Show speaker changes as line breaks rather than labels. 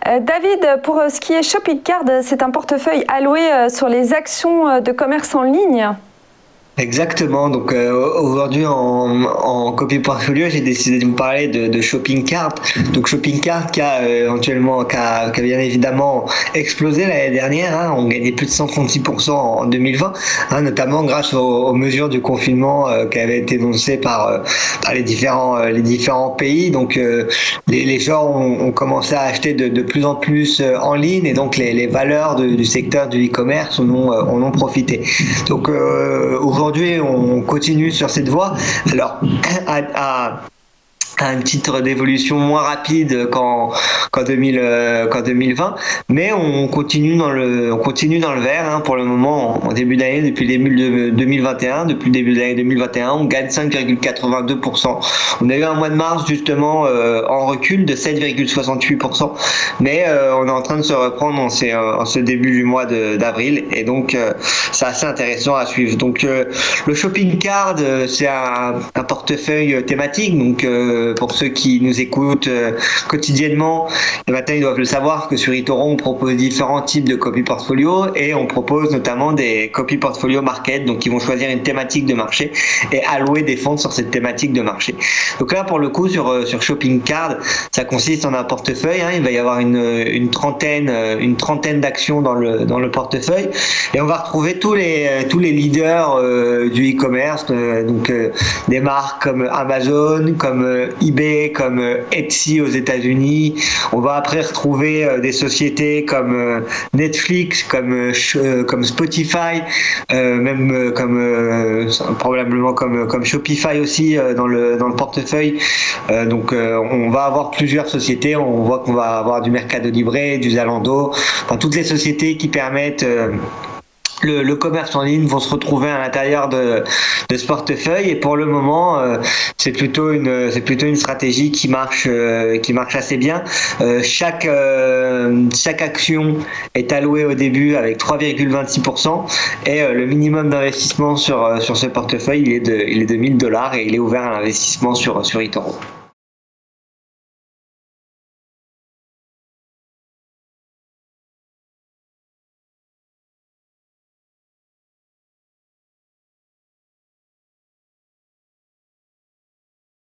David, pour ce qui est Shopping Card, c'est un portefeuille alloué sur les actions de commerce en ligne.
Exactement. Donc aujourd'hui en copie portfolio, j'ai décidé de vous parler de Shopping Cart. Donc Shopping Cart qui a bien évidemment explosé l'année dernière. Hein. On gagnait plus de 136% en 2020, hein, notamment grâce aux mesures du confinement qui avaient été énoncées par les différents pays. Donc les gens ont commencé à acheter de plus en plus en ligne, et donc les valeurs du secteur du e-commerce en ont profité. Donc aujourd'hui, on continue sur cette voie. Alors, à un titre d'évolution moins rapide qu'en 2020, mais on continue dans le vert, hein, pour le moment en début d'année. Depuis le début de 2021, depuis le début de l'année 2021, on gagne 5,82%. On a eu un mois de mars justement en recul de 7,68%, mais on est en train de se reprendre en ce début du mois d'avril, et donc c'est assez intéressant à suivre. Donc le Shopping Card, c'est un portefeuille thématique. Donc pour ceux qui nous écoutent quotidiennement, le matin, ils doivent le savoir que sur eToro, on propose différents types de copy portfolio, et on propose notamment des copy portfolio market, donc ils vont choisir une thématique de marché et allouer des fonds sur cette thématique de marché. Donc là, pour le coup, sur Shopping Card, ça consiste en un portefeuille, hein. Il va y avoir une trentaine d'actions dans le portefeuille, et on va retrouver tous les leaders du e-commerce, donc des marques comme Amazon, comme eBay, comme Etsy aux États-Unis. On va après retrouver des sociétés comme Netflix, comme Spotify, même probablement comme Shopify aussi dans le portefeuille. Donc on va avoir plusieurs sociétés. On voit qu'on va avoir du Mercado Libre, du Zalando, enfin, toutes les sociétés qui permettent le commerce en ligne vont se retrouver à l'intérieur de ce portefeuille. Et pour le moment, c'est plutôt une stratégie qui marche assez bien. Chaque action est allouée au début avec 3,26%, et le minimum d'investissement sur ce portefeuille, il est de $1 000, et il est ouvert à l'investissement sur eToro.